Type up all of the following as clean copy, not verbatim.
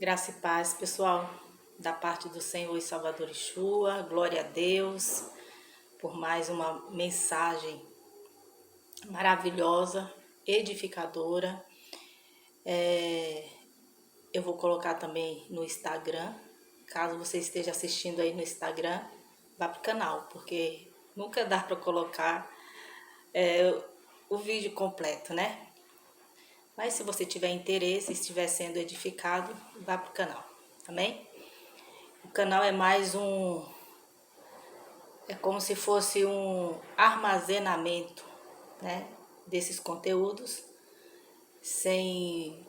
Graça e paz, pessoal, da parte do Senhor e Salvador Yeshua. Glória a Deus por mais uma mensagem maravilhosa, edificadora. Eu vou colocar também no Instagram. Caso você esteja assistindo aí no Instagram, vá pro canal, porque nunca dá para colocar o vídeo completo, né? Mas se você tiver interesse, estiver sendo edificado, vá pro canal, amém? O canal é mais é como se fosse um armazenamento, né, desses conteúdos, sem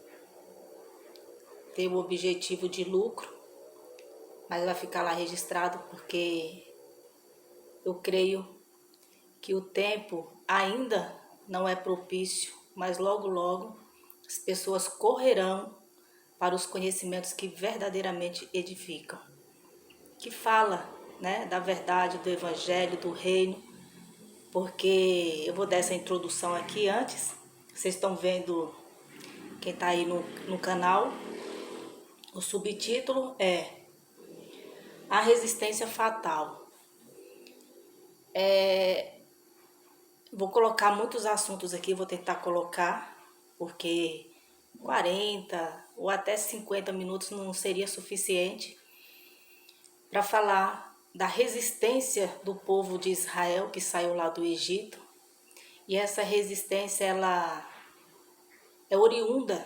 ter o objetivo de lucro, mas vai ficar lá registrado porque eu creio que o tempo ainda não é propício, mas logo logo as pessoas correrão para os conhecimentos que verdadeiramente edificam, que fala, né, da verdade, do evangelho, do reino, porque eu vou dar essa introdução aqui antes. Vocês estão vendo, quem está aí no canal, o subtítulo é A Resistência Fatal. Vou colocar muitos assuntos aqui, vou tentar colocar, porque 40 ou até 50 minutos não seria suficiente para falar da resistência do povo de Israel que saiu lá do Egito. E essa resistência, ela é oriunda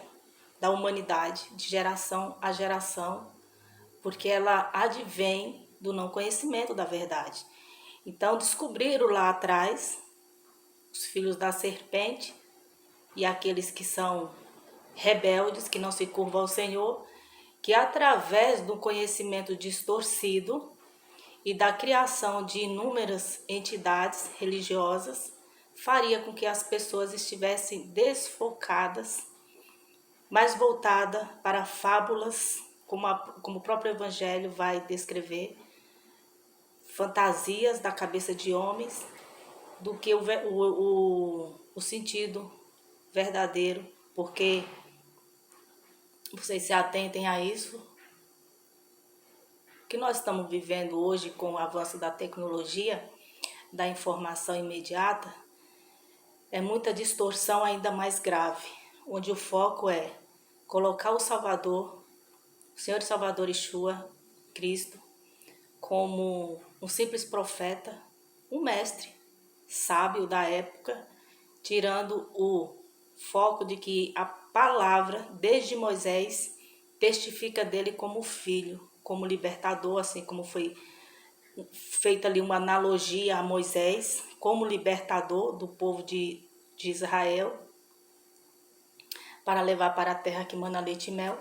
da humanidade, de geração a geração, porque ela advém do não conhecimento da verdade. Então descobriram lá atrás os filhos da serpente e aqueles que são rebeldes, que não se curvam ao Senhor, que através do conhecimento distorcido e da criação de inúmeras entidades religiosas, faria com que as pessoas estivessem desfocadas, mais voltada para fábulas, como o próprio Evangelho vai descrever, fantasias da cabeça de homens, do que o sentido verdadeiro, porque vocês se atentem a isso, que nós estamos vivendo hoje com o avanço da tecnologia, da informação imediata, é muita distorção ainda mais grave, onde o foco é colocar o Salvador, o Senhor e Salvador Yeshua, Cristo, como um simples profeta, um mestre sábio da época, tirando o foco de que a palavra, desde Moisés, testifica dele como filho, como libertador, assim como foi feita ali uma analogia a Moisés, como libertador do povo de Israel, para levar para a terra que mana leite e mel,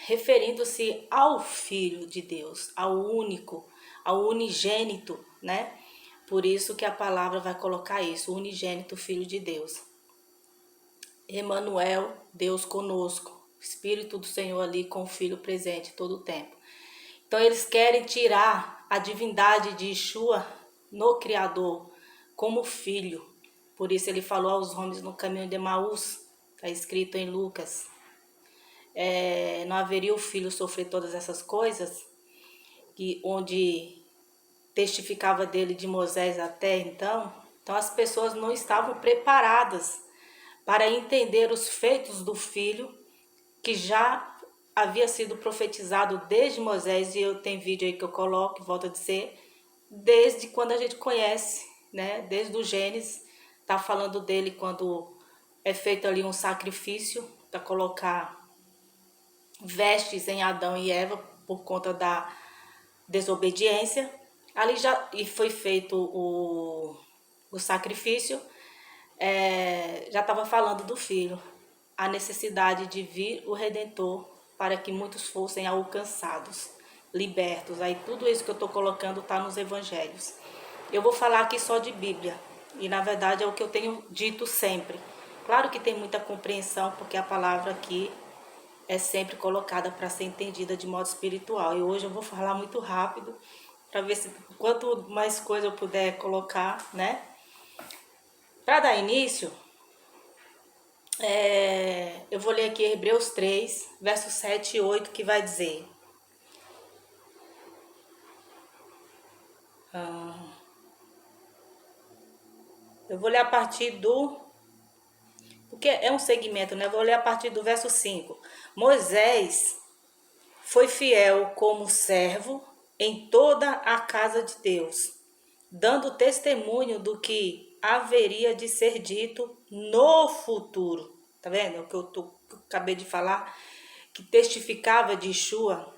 referindo-se ao Filho de Deus, ao único, ao unigênito, né? Por isso que a palavra vai colocar isso, o unigênito Filho de Deus. Emanuel, Deus conosco, Espírito do Senhor ali com o Filho presente todo o tempo. Então eles querem tirar a divindade de Yeshua no Criador como filho. Por isso ele falou aos homens no caminho de Emaús, está escrito em Lucas. Não haveria o filho sofrer todas essas coisas, onde testificava dele de Moisés até então. Então as pessoas não estavam preparadas para entender os feitos do filho, que já havia sido profetizado desde Moisés, e eu tenho vídeo aí que eu coloco, volto a dizer, desde quando a gente conhece, né? Desde o Gênesis, tá falando dele quando é feito ali um sacrifício para colocar vestes em Adão e Eva por conta da desobediência. Ali já foi feito o sacrifício, já estava falando do filho, a necessidade de vir o Redentor para que muitos fossem alcançados, libertos. Aí tudo isso que eu estou colocando está nos evangelhos. Eu vou falar aqui só de Bíblia, e na verdade é o que eu tenho dito sempre. Claro que tem muita compreensão, porque a palavra aqui é sempre colocada para ser entendida de modo espiritual. E hoje eu vou falar muito rápido, para ver se quanto mais coisa eu puder colocar, né? Para dar início, Eu vou ler aqui Hebreus 3, versos 7 e 8, que vai dizer... Eu vou ler a partir do... Porque é um segmento, né? Eu vou ler a partir do verso 5. Moisés foi fiel como servo em toda a casa de Deus, dando testemunho do que haveria de ser dito no futuro. Tá vendo? O que eu acabei de falar, que testificava de Yeshua,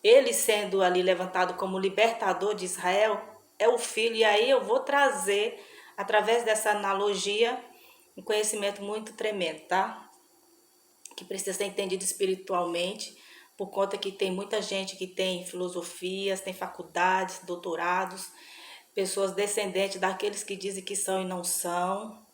ele sendo ali levantado como libertador de Israel, é o filho. E aí eu vou trazer, através dessa analogia, um conhecimento muito tremendo, tá? Que precisa ser entendido espiritualmente, por conta que tem muita gente que tem filosofias, tem faculdades, doutorados, pessoas descendentes daqueles que dizem que são e não são,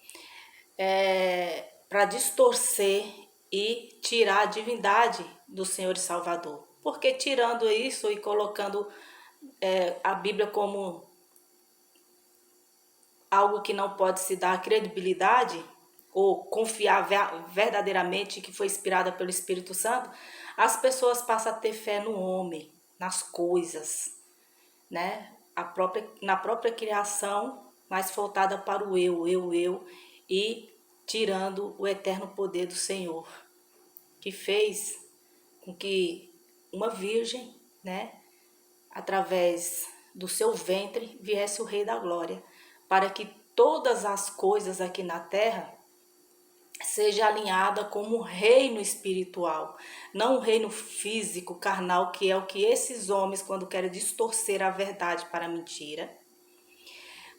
para distorcer e tirar a divindade do Senhor e Salvador. Porque tirando isso e colocando a Bíblia como algo que não pode se dar credibilidade, ou confiar verdadeiramente que foi inspirada pelo Espírito Santo, as pessoas passam a ter fé no homem, nas coisas, né? Na própria criação, mas voltada para o eu, e tirando o eterno poder do Senhor, que fez com que uma virgem, né, através do seu ventre, viesse o Rei da Glória, para que todas as coisas aqui na terra seja alinhada como um reino espiritual, não um reino físico, carnal, que é o que esses homens, quando querem distorcer a verdade para a mentira,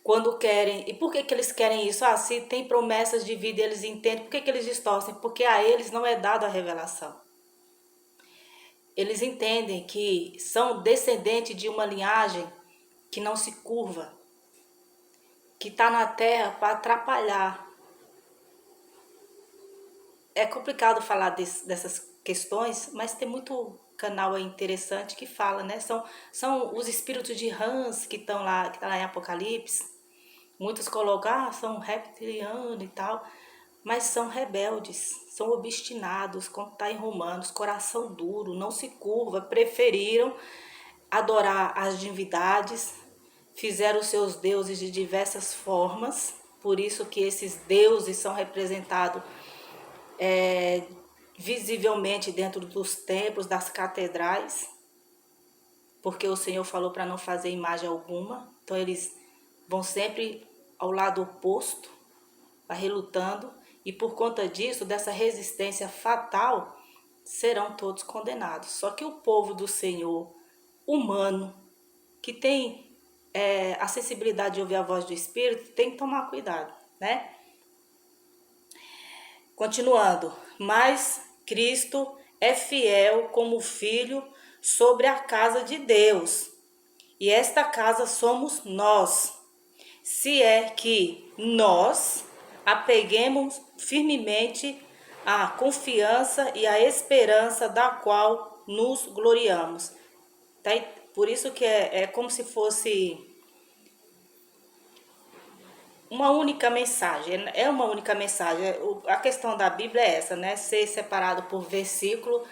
quando querem... E por que eles querem isso? Se tem promessas de vida, eles entendem. Por que eles distorcem? Porque a eles não é dado a revelação. Eles entendem que são descendentes de uma linhagem que não se curva, que está na terra para atrapalhar. É complicado falar dessas questões, mas tem muito canal aí interessante que fala, né? São os espíritos de Hans que estão lá, que tá lá em Apocalipse. Muitos colocam, são reptilianos e tal, mas são rebeldes, são obstinados, como está em Romanos, coração duro, não se curva, preferiram adorar as divindades, fizeram os seus deuses de diversas formas, por isso que esses deuses são representados visivelmente dentro dos templos, das catedrais, porque o Senhor falou para não fazer imagem alguma, então eles vão sempre ao lado oposto, relutando, e por conta disso, dessa resistência fatal, serão todos condenados. Só que o povo do Senhor, humano, que tem a sensibilidade de ouvir a voz do Espírito, tem que tomar cuidado, né? Continuando, mas Cristo é fiel como filho sobre a casa de Deus, e esta casa somos nós, se é que nós apeguemos firmemente a confiança e a esperança da qual nos gloriamos. Tá? Por isso que é como se fosse uma única mensagem, é uma única mensagem. A questão da Bíblia é essa, né? Ser separado por versículo,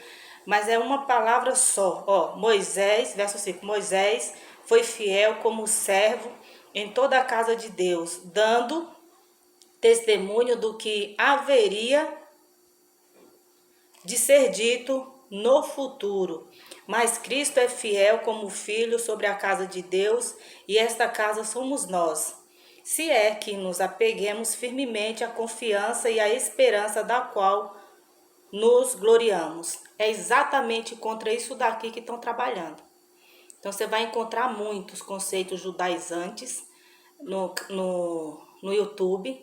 mas é uma palavra só. Ó, Moisés, verso 5, Moisés foi fiel como servo em toda a casa de Deus, dando testemunho do que haveria de ser dito no futuro. Mas Cristo é fiel como filho sobre a casa de Deus, e esta casa somos nós, se é que nos apeguemos firmemente à confiança e à esperança da qual nos gloriamos. É exatamente contra isso daqui que estão trabalhando. Então você vai encontrar muitos conceitos judaizantes no YouTube,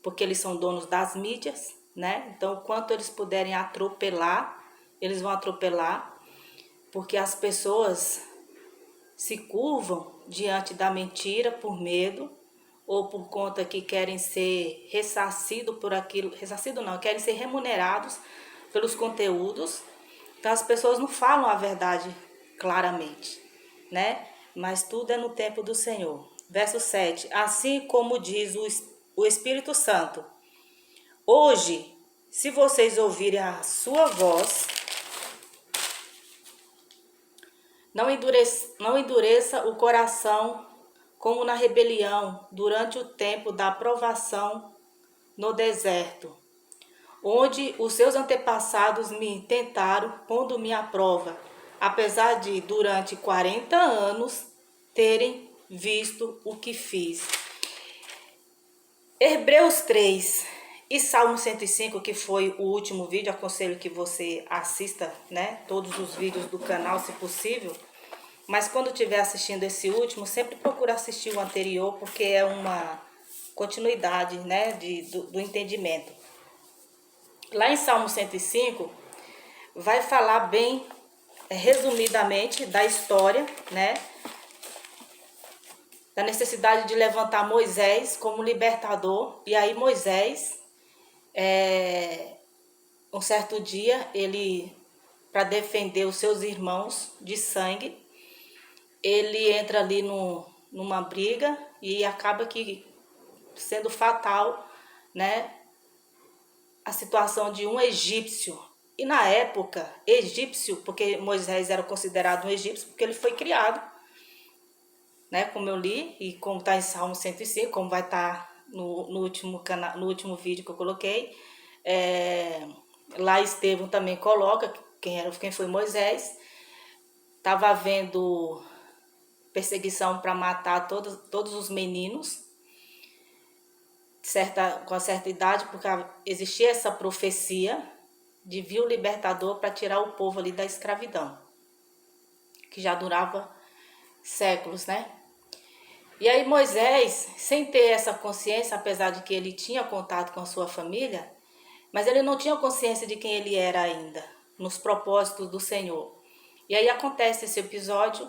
porque eles são donos das mídias, né? Então, quanto eles puderem atropelar, eles vão atropelar, porque as pessoas se curvam diante da mentira por medo, ou por conta que querem ser ressarcidos por aquilo, ressarcido não, querem ser remunerados pelos conteúdos. Então as pessoas não falam a verdade claramente, né? Mas tudo é no tempo do Senhor. Verso 7, assim como diz o Espírito Santo, hoje, se vocês ouvirem a sua voz, não endureça o coração como na rebelião durante o tempo da provação no deserto, onde os seus antepassados me tentaram, pondo-me à prova, apesar de, durante 40 anos, terem visto o que fiz. Hebreus 3 e Salmo 105, que foi o último vídeo, aconselho que você assista, né, todos os vídeos do canal, se possível. Mas quando estiver assistindo esse último, sempre procura assistir o anterior, porque é uma continuidade, né, do entendimento. Lá em Salmo 105, vai falar bem resumidamente da história, né, da necessidade de levantar Moisés como libertador. E aí Moisés, um certo dia, ele, para defender os seus irmãos de sangue, ele entra ali numa briga e acaba que sendo fatal, né, a situação de um egípcio. E na época, egípcio, porque Moisés era considerado um egípcio, porque ele foi criado, né, como eu li, e como está em Salmo 105, como vai estar no último vídeo que eu coloquei, lá Estevão também coloca quem foi Moisés. Estava havendo perseguição para matar todos os meninos com a certa idade, porque existia essa profecia de vir o libertador para tirar o povo ali da escravidão, que já durava séculos, né? E aí Moisés, sem ter essa consciência, apesar de que ele tinha contato com a sua família, mas ele não tinha consciência de quem ele era ainda, nos propósitos do Senhor. E aí acontece esse episódio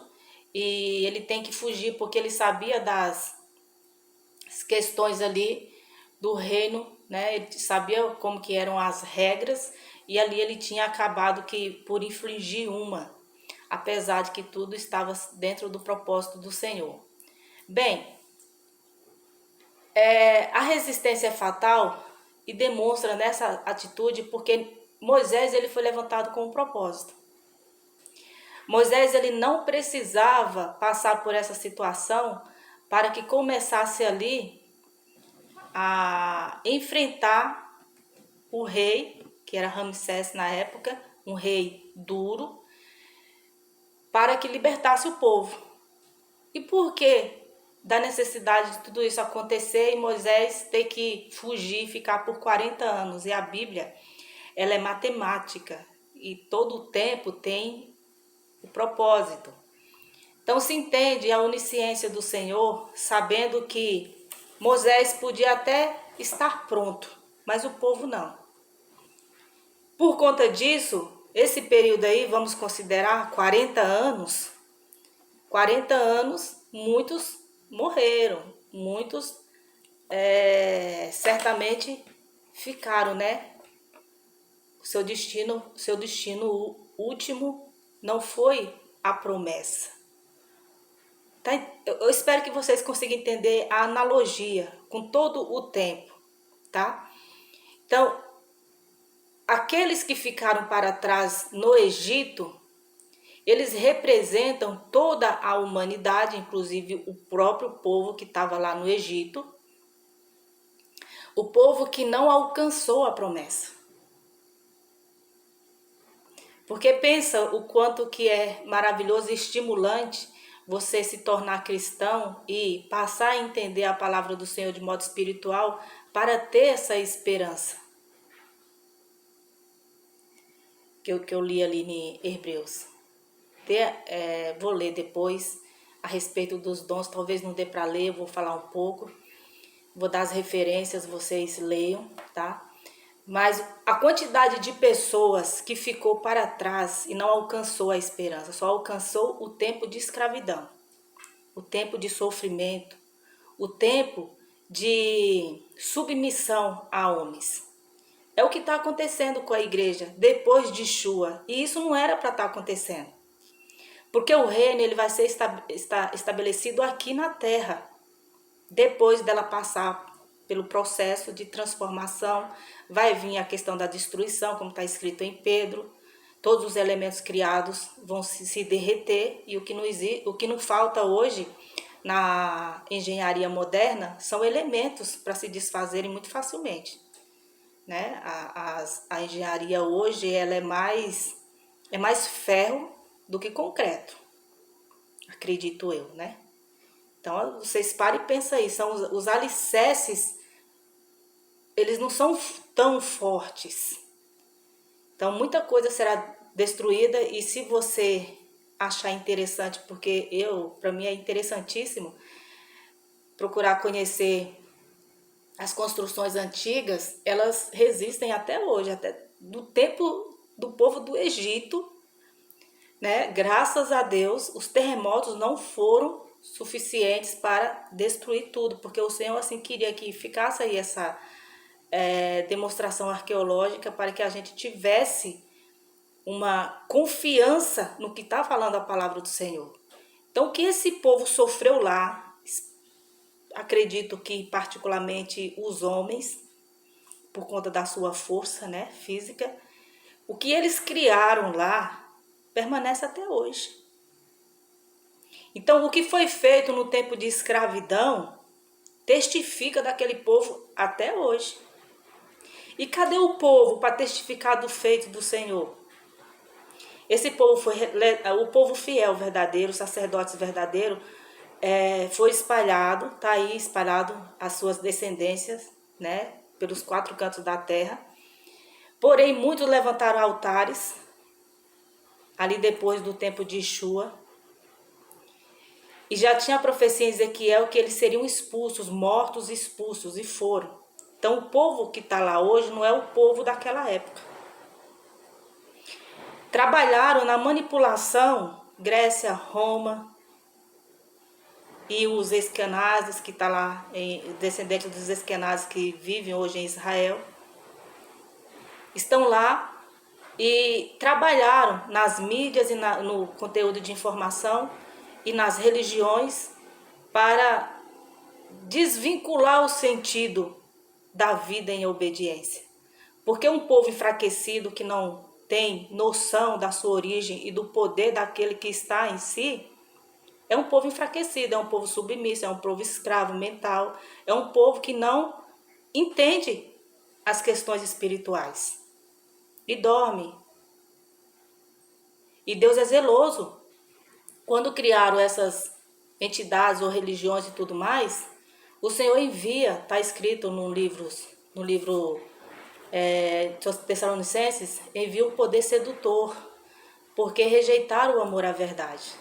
e ele tem que fugir, porque ele sabia das questões ali do reino, né? Ele sabia como que eram as regras, e ali ele tinha acabado por infringir uma, apesar de que tudo estava dentro do propósito do Senhor. Bem, a resistência é fatal e demonstra nessa atitude porque Moisés ele foi levantado com um propósito. Moisés ele não precisava passar por essa situação para que começasse ali a enfrentar o rei, que era Ramsés na época, um rei duro, para que libertasse o povo. E por que da necessidade de tudo isso acontecer e Moisés ter que fugir e ficar por 40 anos? E a Bíblia, ela é matemática e todo o tempo tem o propósito. Então se entende a onisciência do Senhor, sabendo que Moisés podia até estar pronto, mas o povo não. Por conta disso, esse período aí, vamos considerar 40 anos. 40 anos, muitos morreram, muitos certamente ficaram, né? Seu destino último não foi a promessa. Tá? Eu espero que vocês consigam entender a analogia com todo o tempo, tá? Então, aqueles que ficaram para trás no Egito, eles representam toda a humanidade, inclusive o próprio povo que estava lá no Egito, o povo que não alcançou a promessa. Porque pensa o quanto que é maravilhoso e estimulante você se tornar cristão e passar a entender a palavra do Senhor de modo espiritual para ter essa esperança. Que eu li ali em Hebreus. Vou ler depois a respeito dos dons, talvez não dê para ler, eu vou falar um pouco. Vou dar as referências, vocês leiam, tá? Mas a quantidade de pessoas que ficou para trás e não alcançou a esperança, só alcançou o tempo de escravidão, o tempo de sofrimento, o tempo de submissão a homens. É o que está acontecendo com a igreja depois de Yeshua, e isso não era para estar acontecendo. Porque o reino ele vai ser estabelecido aqui na terra, depois dela passar pelo processo de transformação, vai vir a questão da destruição, como está escrito em Pedro. Todos os elementos criados vão se derreter, e o que não falta hoje na engenharia moderna são elementos para se desfazerem muito facilmente, né? A engenharia hoje ela é mais ferro do que concreto, acredito eu, né? Então vocês parem e pensem aí, são os alicerces, eles não são tão fortes. Então muita coisa será destruída, e se você achar interessante, porque para mim é interessantíssimo procurar conhecer as construções antigas, elas resistem até hoje, até do tempo do povo do Egito, né? Graças a Deus, os terremotos não foram suficientes para destruir tudo, porque o Senhor assim queria que ficasse aí essa demonstração arqueológica para que a gente tivesse uma confiança no que está falando a palavra do Senhor. Então, o que esse povo sofreu lá, acredito que particularmente os homens, por conta da sua força, né, física, o que eles criaram lá permanece até hoje. Então, o que foi feito no tempo de escravidão testifica daquele povo até hoje. E cadê o povo para testificar do feito do Senhor? Esse povo foi o povo fiel, verdadeiro, sacerdotes verdadeiros, foi espalhado, está aí espalhado as suas descendências, né, pelos 4 cantos da terra. Porém, muitos levantaram altares, ali depois do tempo de Yeshua. E já tinha a profecia em Ezequiel que eles seriam expulsos, mortos, expulsos, e foram. Então, o povo que está lá hoje não é o povo daquela época. Trabalharam na manipulação, Grécia, Roma e os esquenazes, que está lá, descendentes dos esquenazes que vivem hoje em Israel, estão lá e trabalharam nas mídias e no conteúdo de informação e nas religiões para desvincular o sentido da vida em obediência. Porque um povo enfraquecido que não tem noção da sua origem e do poder daquele que está em si, é um povo enfraquecido, é um povo submisso, é um povo escravo mental, é um povo que não entende as questões espirituais e dorme. E Deus é zeloso. Quando criaram essas entidades ou religiões e tudo mais, o Senhor envia, está escrito no livro Tessalonicenses, envia o poder sedutor, porque rejeitaram o amor à verdade,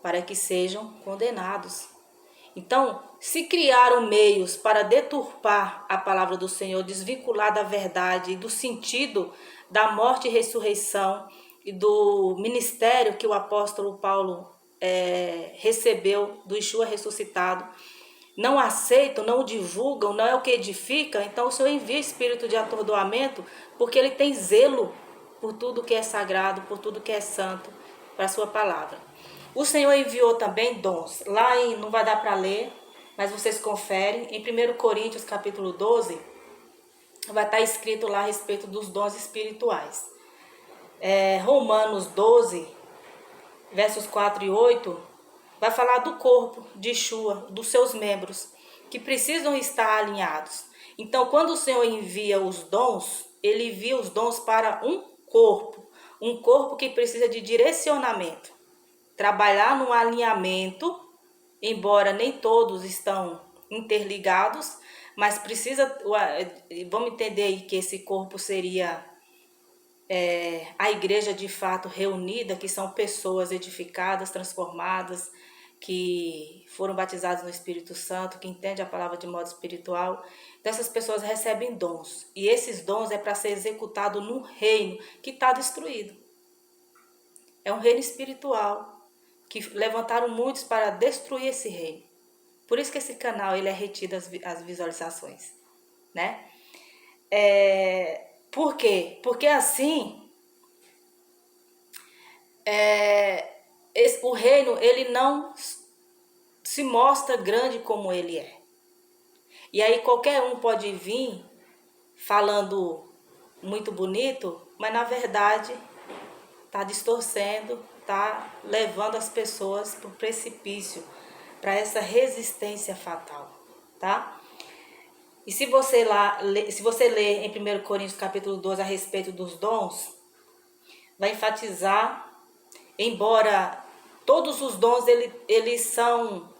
para que sejam condenados. Então, se criaram meios para deturpar a palavra do Senhor, desvincular da verdade e do sentido da morte e ressurreição e do ministério que o apóstolo Paulo recebeu do Yeshua ressuscitado, não aceitam, não divulgam, não é o que edifica, então o Senhor envia espírito de atordoamento, porque ele tem zelo por tudo que é sagrado, por tudo que é santo, para a sua palavra. O Senhor enviou também dons. Lá não vai dar para ler, mas vocês conferem. Em 1 Coríntios capítulo 12, vai estar escrito lá a respeito dos dons espirituais. Romanos 12, versos 4 e 8, vai falar do corpo de Yeshua, dos seus membros, que precisam estar alinhados. Então, quando o Senhor envia os dons, ele envia os dons para um corpo que precisa de direcionamento. Trabalhar no alinhamento, embora nem todos estão interligados, mas precisa, vamos entender aí que esse corpo seria a igreja de fato reunida, que são pessoas edificadas, transformadas, que foram batizadas no Espírito Santo, que entendem a palavra de modo espiritual. Então essas pessoas recebem dons, e esses dons é para ser executado num reino que está destruído. É um reino espiritual, que levantaram muitos para destruir esse reino. Por isso que esse canal ele é retido as visualizações, né? Por quê? Porque assim o reino ele não se mostra grande como ele é. E aí qualquer um pode vir falando muito bonito, mas na verdade está distorcendo, está levando as pessoas para o precipício, para essa resistência fatal, tá? E se você ler em 1 Coríntios capítulo 12 a respeito dos dons, vai enfatizar, embora todos os dons eles são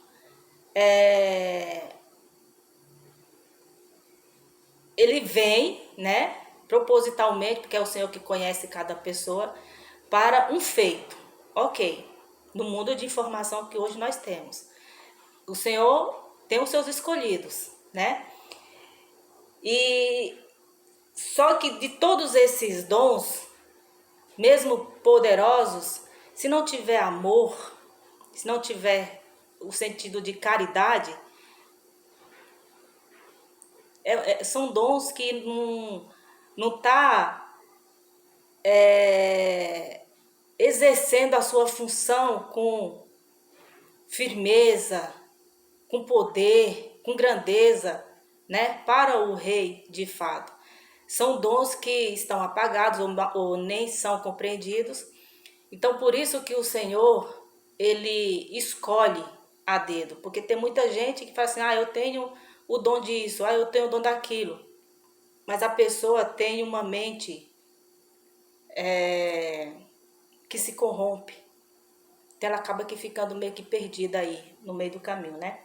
ele vem, né, propositalmente, porque é o Senhor que conhece cada pessoa, para um feito. Ok, no mundo de informação que hoje nós temos, o Senhor tem os seus escolhidos, né? E só que de todos esses dons, mesmo poderosos, se não tiver amor, se não tiver o sentido de caridade, são dons que não tá exercendo a sua função com firmeza, com poder, com grandeza, né, para o rei de fato. São dons que estão apagados ou nem são compreendidos. Então, por isso que o Senhor, ele escolhe a dedo. Porque tem muita gente que fala assim, eu tenho o dom disso, eu tenho o dom daquilo. Mas a pessoa tem uma mente que se corrompe. Então, ela acaba que ficando meio que perdida aí, no meio do caminho, né?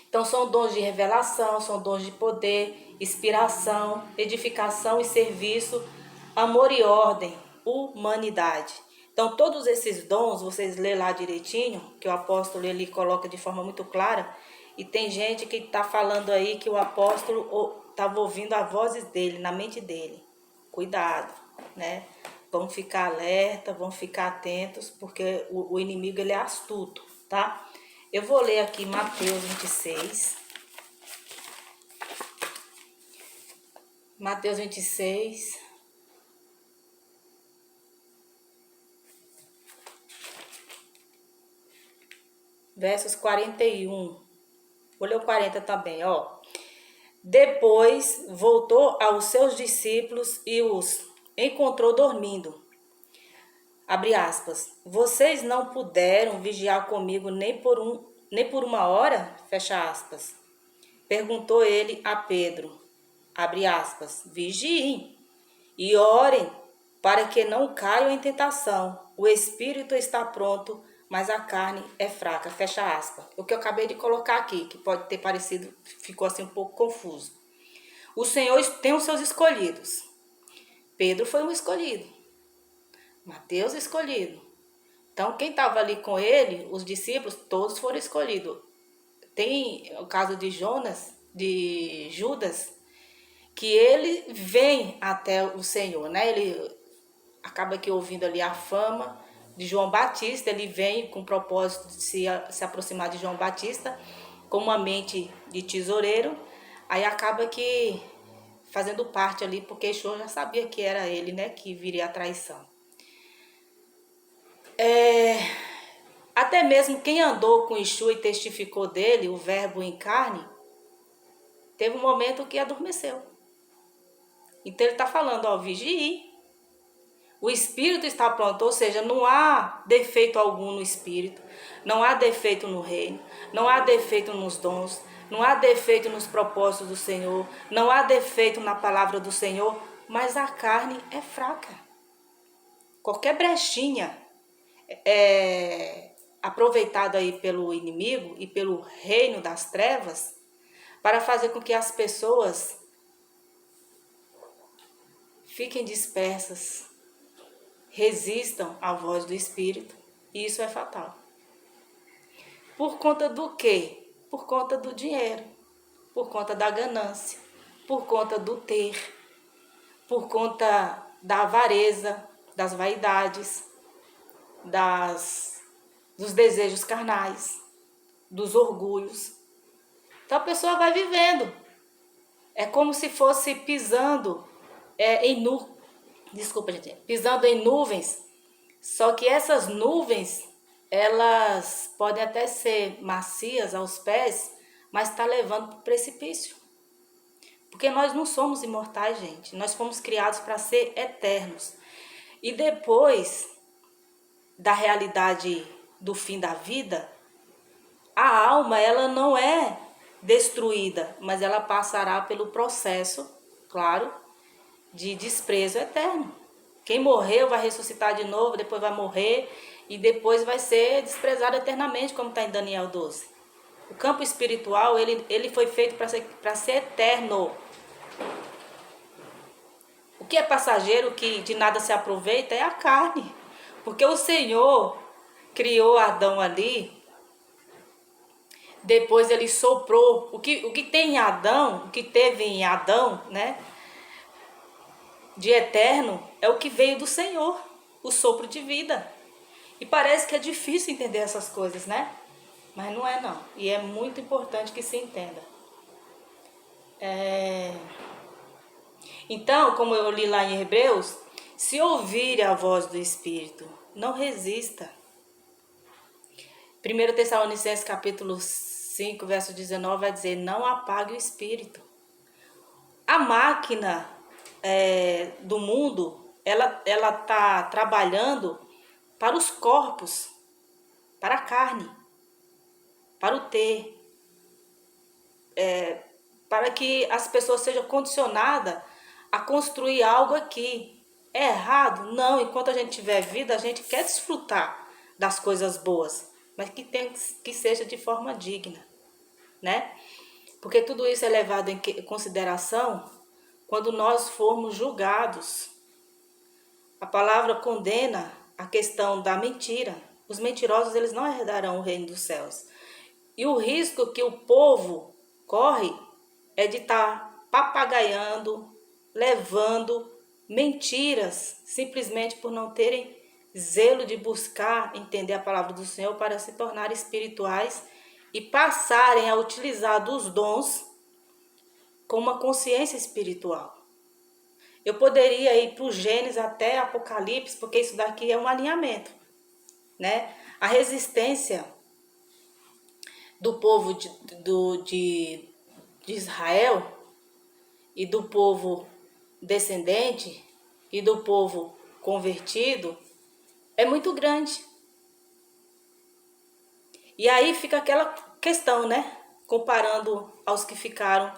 Então, são dons de revelação, são dons de poder, inspiração, edificação e serviço, amor e ordem, humanidade. Então, todos esses dons, vocês lêem lá direitinho, que o apóstolo ele coloca de forma muito clara, e tem gente que está falando aí que o apóstolo estava ouvindo as vozes dele, na mente dele. Cuidado, né? Vamos ficar alerta, vamos ficar atentos, porque o inimigo ele é astuto, tá? Eu vou ler aqui Mateus 26. Mateus 26. Versos 41. Vou ler o 40 também, ó. Depois voltou aos seus discípulos e os encontrou dormindo. Abre aspas. Vocês não puderam vigiar comigo nem por uma hora? Fecha aspas. Perguntou ele a Pedro. Abre aspas. Vigiem e orem para que não caiam em tentação. O espírito está pronto, mas a carne é fraca. Fecha aspas. O que eu acabei de colocar aqui, que pode ter parecido, ficou assim um pouco confuso. O Senhor tem os seus escolhidos. Pedro foi um escolhido. Mateus escolhido. Então, quem estava ali com ele, os discípulos, todos foram escolhidos. Tem o caso de Judas, que ele vem até o Senhor, né? Ele acaba aqui ouvindo ali a fama de João Batista, ele vem com o propósito de se aproximar de João Batista, com uma mente de tesoureiro, aí acaba que fazendo parte ali, porque Yeshua já sabia que era ele, né, que viria a traição. Até mesmo quem andou com Yeshua e testificou dele, o verbo em carne, teve um momento que adormeceu. Então ele está falando, vigie. O espírito está pronto, ou seja, não há defeito algum no espírito, não há defeito no reino, não há defeito nos dons, não há defeito nos propósitos do Senhor, não há defeito na palavra do Senhor, mas a carne é fraca. Qualquer brechinha aproveitada aí pelo inimigo e pelo reino das trevas para fazer com que as pessoas fiquem dispersas, resistam à voz do Espírito, e isso é fatal. Por conta do quê? Por conta do dinheiro, por conta da ganância, por conta do ter, por conta da avareza, das vaidades, dos desejos carnais, dos orgulhos. Então a pessoa vai vivendo. É como se fosse pisando pisando em nuvens. Só que essas nuvens, elas podem até ser macias aos pés, mas está levando para o precipício. Porque nós não somos imortais, gente. Nós fomos criados para ser eternos. E depois da realidade do fim da vida, a alma ela não é destruída, mas ela passará pelo processo, claro, de desprezo eterno. Quem morreu vai ressuscitar de novo, depois vai morrer e depois vai ser desprezado eternamente, como está em Daniel 12. O campo espiritual ele foi feito para ser eterno. O que é passageiro, que de nada se aproveita, é a carne. Porque o Senhor criou Adão ali, depois ele soprou. O que tem em Adão, o que teve em Adão, né, de eterno, é o que veio do Senhor, o sopro de vida. E parece que é difícil entender essas coisas, né? Mas não é não. E é muito importante que se entenda. Então, como eu li lá em Hebreus, se ouvir a voz do Espírito, não resista. 1 Tessalonicenses capítulo 5, verso 19 vai dizer, não apague o Espírito. A máquina do mundo, ela está trabalhando para os corpos, para a carne, para o ter, para que as pessoas sejam condicionadas a construir algo aqui. É errado? Não, enquanto a gente tiver vida, a gente quer desfrutar das coisas boas, mas que seja de forma digna, né? Porque tudo isso é levado em consideração quando nós formos julgados. A palavra condena a questão da mentira. Os mentirosos, eles não herdarão o reino dos céus. E o risco que o povo corre é de estar papagaiando, levando mentiras, simplesmente por não terem zelo de buscar entender a palavra do Senhor para se tornar espirituais e passarem a utilizar dos dons com uma consciência espiritual. Eu poderia ir para o Gênesis até Apocalipse, porque isso daqui é um alinhamento, né? A resistência do povo de Israel e do povo descendente e do povo convertido é muito grande. E aí fica aquela questão, né? Comparando aos que ficaram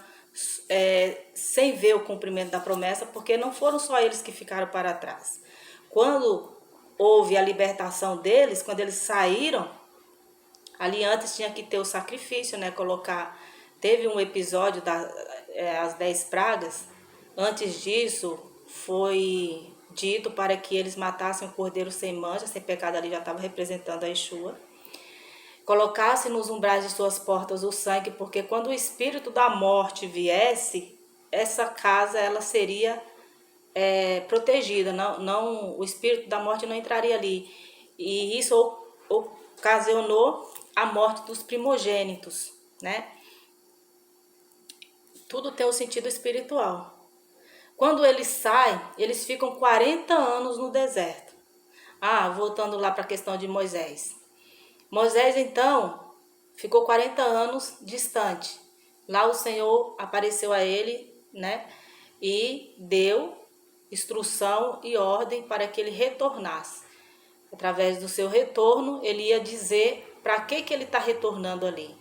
sem ver o cumprimento da promessa, porque não foram só eles que ficaram para trás. Quando houve a libertação deles, quando eles saíram, ali antes tinha que ter o sacrifício, né? Teve um episódio das 10 pragas. Antes disso, foi dito para que eles matassem o cordeiro sem mancha, sem pecado, ali já estava representando a Yeshua. Colocasse nos umbrais de suas portas o sangue, porque quando o espírito da morte viesse, essa casa ela seria protegida, não, o espírito da morte não entraria ali. E isso ocasionou a morte dos primogênitos, né? Tudo tem um sentido espiritual. Quando eles saem, eles ficam 40 anos no deserto. Voltando lá para a questão de Moisés. Moisés, então, ficou 40 anos distante. Lá o Senhor apareceu a ele, né? E deu instrução e ordem para que ele retornasse. Através do seu retorno, ele ia dizer para que ele está retornando ali.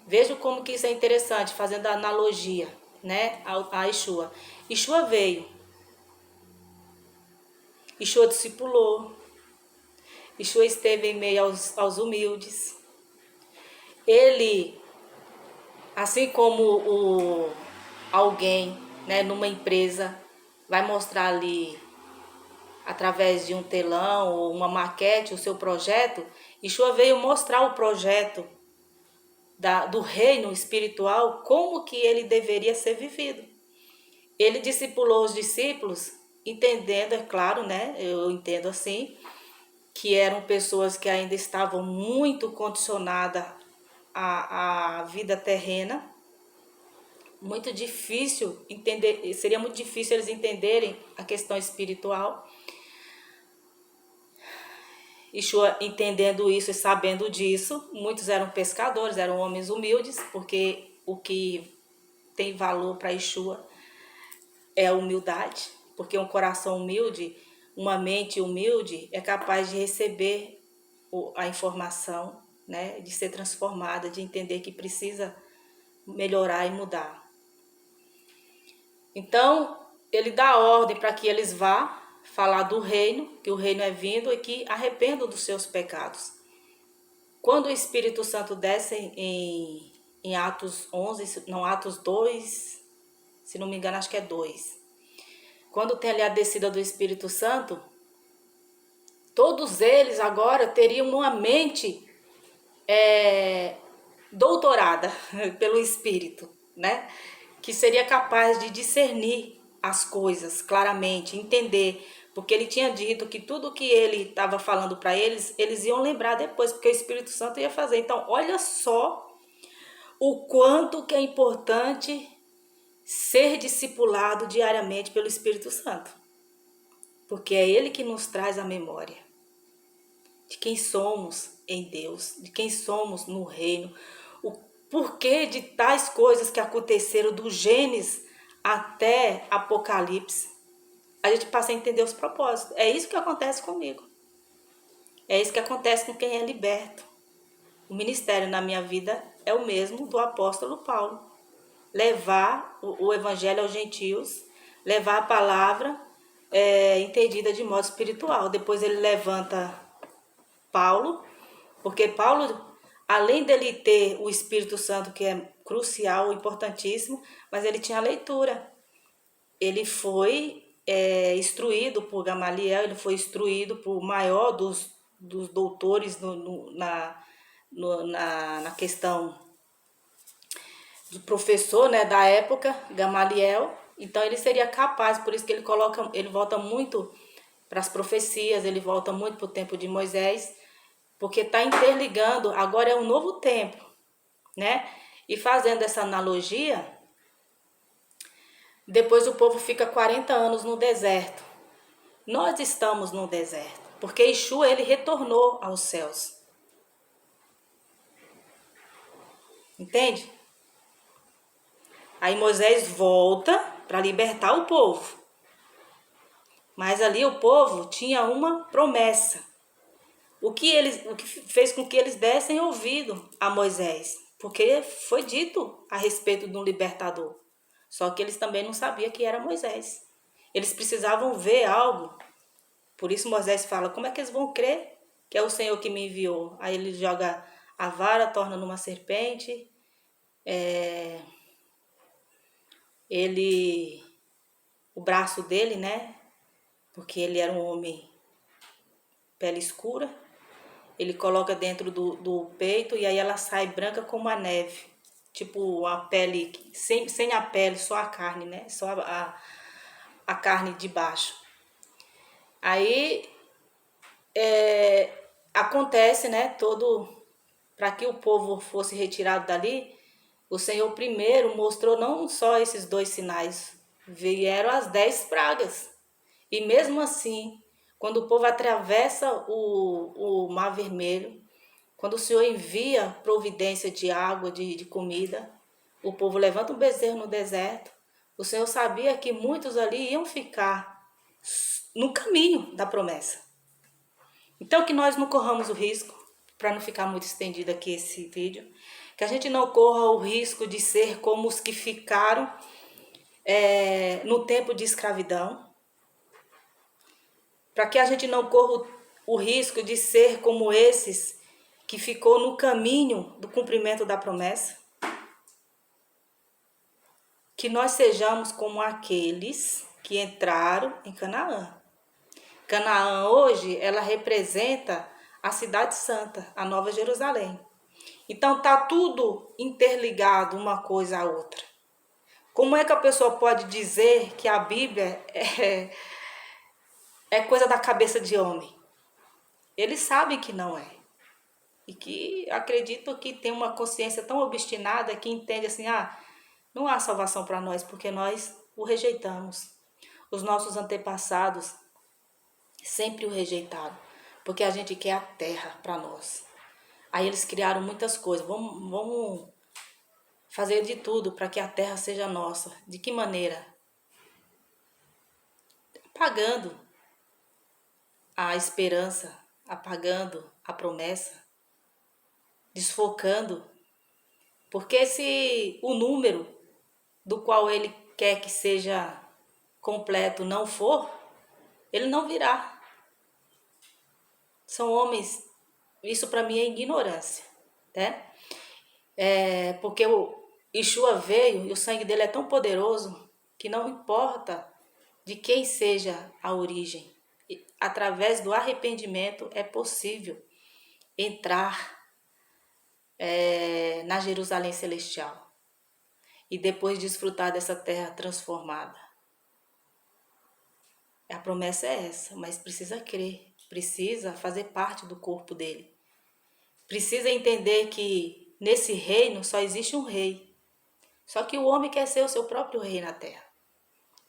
Veja como que isso é interessante, fazendo a analogia, né, a Yeshua. Yeshua veio. Yeshua discipulou. Yeshua esteve em meio aos humildes. Ele, assim como alguém, né, numa empresa, vai mostrar ali, através de um telão ou uma maquete, o seu projeto, Yeshua veio mostrar o projeto do reino espiritual, como que ele deveria ser vivido. Ele discipulou os discípulos, entendendo, é claro, né, eu entendo assim, que eram pessoas que ainda estavam muito condicionadas à vida terrena. Muito difícil entender, seria muito difícil eles entenderem a questão espiritual. Yeshua, entendendo isso e sabendo disso, muitos eram pescadores, eram homens humildes, porque o que tem valor para Yeshua é a humildade, porque um coração humilde, uma mente humilde é capaz de receber a informação, né, de ser transformada, de entender que precisa melhorar e mudar. Então, ele dá ordem para que eles vá falar do reino, que o reino é vindo e que arrependam dos seus pecados. Quando o Espírito Santo desce em Atos 11, não, Atos 2, se não me engano, acho que é 2. Quando tem ali a descida do Espírito Santo, todos eles agora teriam uma mente doutorada pelo Espírito, né? Que seria capaz de discernir as coisas claramente, entender, porque ele tinha dito que tudo que ele estava falando para eles, eles iam lembrar depois, porque o Espírito Santo ia fazer. Então, olha só o quanto que é importante ser discipulado diariamente pelo Espírito Santo, porque é ele que nos traz a memória de quem somos em Deus, de quem somos no reino, o porquê de tais coisas que aconteceram do Gênesis até Apocalipse. A gente passa a entender os propósitos. É isso que acontece comigo. É isso que acontece com quem é liberto. O ministério na minha vida é o mesmo do apóstolo Paulo. Levar o evangelho aos gentios, levar a palavra entendida de modo espiritual. Depois ele levanta Paulo, porque Paulo, além dele ter o Espírito Santo, que é crucial, importantíssimo, mas ele tinha a leitura. Ele foi instruído por Gamaliel, ele foi instruído por maior dos doutores na questão do professor, né, da época, Gamaliel. Então ele seria capaz, por isso que ele volta muito para as profecias, ele volta muito para o tempo de Moisés, porque está interligando, agora é um novo tempo, né? E fazendo essa analogia, depois o povo fica 40 anos no deserto. Nós estamos no deserto, porque Yeshua, ele retornou aos céus. Entende? Aí Moisés volta para libertar o povo. Mas ali o povo tinha uma promessa. O que fez com que eles dessem ouvido a Moisés, porque foi dito a respeito de um libertador. Só que eles também não sabiam que era Moisés. Eles precisavam ver algo. Por isso Moisés fala, como é que eles vão crer que é o Senhor que me enviou? Aí ele joga a vara, torna numa serpente. O braço dele, né? Porque ele era um homem pele escura. Ele coloca dentro do peito e aí ela sai branca como a neve. Tipo a pele, sem a pele, só a carne, né? Só a carne de baixo. Aí acontece, né? Para que o povo fosse retirado dali, o Senhor primeiro mostrou não só esses 2 sinais, vieram as 10 pragas. E mesmo assim, quando o povo atravessa o Mar Vermelho, quando o Senhor envia providência de água, de comida, o povo levanta um bezerro no deserto. O Senhor sabia que muitos ali iam ficar no caminho da promessa. Então que nós não corramos o risco, para não ficar muito estendido aqui esse vídeo, que a gente não corra o risco de ser como os que ficaram no tempo de escravidão, para que a gente não corra o risco de ser como esses que ficou no caminho do cumprimento da promessa. Que nós sejamos como aqueles que entraram em Canaã. Canaã hoje, ela representa a cidade santa, a Nova Jerusalém. Então tá tudo interligado uma coisa à outra. Como é que a pessoa pode dizer que a Bíblia é coisa da cabeça de homem? Eles sabem que não é. E que acreditam que tem uma consciência tão obstinada que entende assim, não há salvação para nós porque nós o rejeitamos. Os nossos antepassados sempre o rejeitaram. porque a gente quer a terra para nós. Aí eles criaram muitas coisas. Vamos fazer de tudo para que a terra seja nossa. De que maneira? Apagando a esperança, apagando a promessa, desfocando. Porque se o número do qual ele quer que seja completo não for, ele não virá. São homens, isso para mim é ignorância, né? Porque o Yeshua veio e o sangue dele é tão poderoso que não importa de quem seja a origem. Através do arrependimento é possível entrar na Jerusalém Celestial e depois desfrutar dessa terra transformada. A promessa é essa, mas precisa crer, precisa fazer parte do corpo dele. Precisa entender que nesse reino só existe um rei. Só que o homem quer ser o seu próprio rei na terra.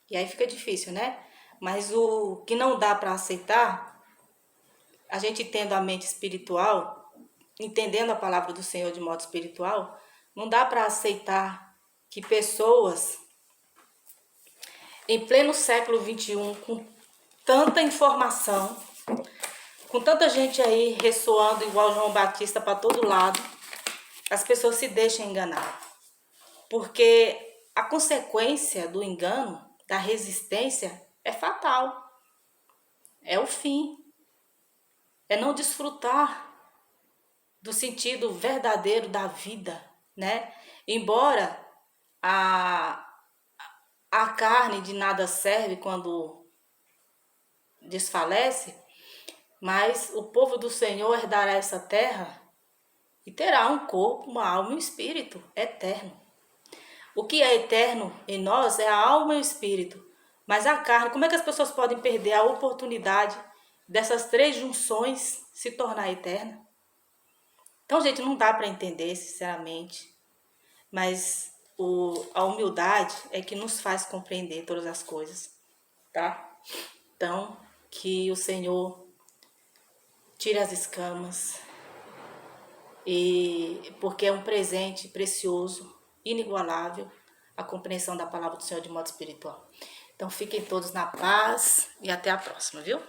E aí fica difícil, né? Mas o que não dá para aceitar, a gente tendo a mente espiritual, entendendo a palavra do Senhor de modo espiritual, não dá para aceitar que pessoas em pleno século XXI, com tanta informação, com tanta gente aí ressoando igual João Batista para todo lado, as pessoas se deixam enganar. Porque a consequência do engano, da resistência, é fatal. É o fim. É não desfrutar do sentido verdadeiro da vida, né? Embora a carne de nada serve quando desfalece, mas o povo do Senhor herdará essa terra e terá um corpo, uma alma e um espírito eterno. O que é eterno em nós é a alma e o espírito. Mas a carne, como é que as pessoas podem perder a oportunidade dessas três junções se tornar eterna? Então, gente, não dá para entender, sinceramente. Mas a humildade é que nos faz compreender todas as coisas, tá? Então, que o Senhor tire as escamas, porque é um presente precioso, inigualável, a compreensão da palavra do Senhor de modo espiritual. Então fiquem todos na paz e até a próxima, viu?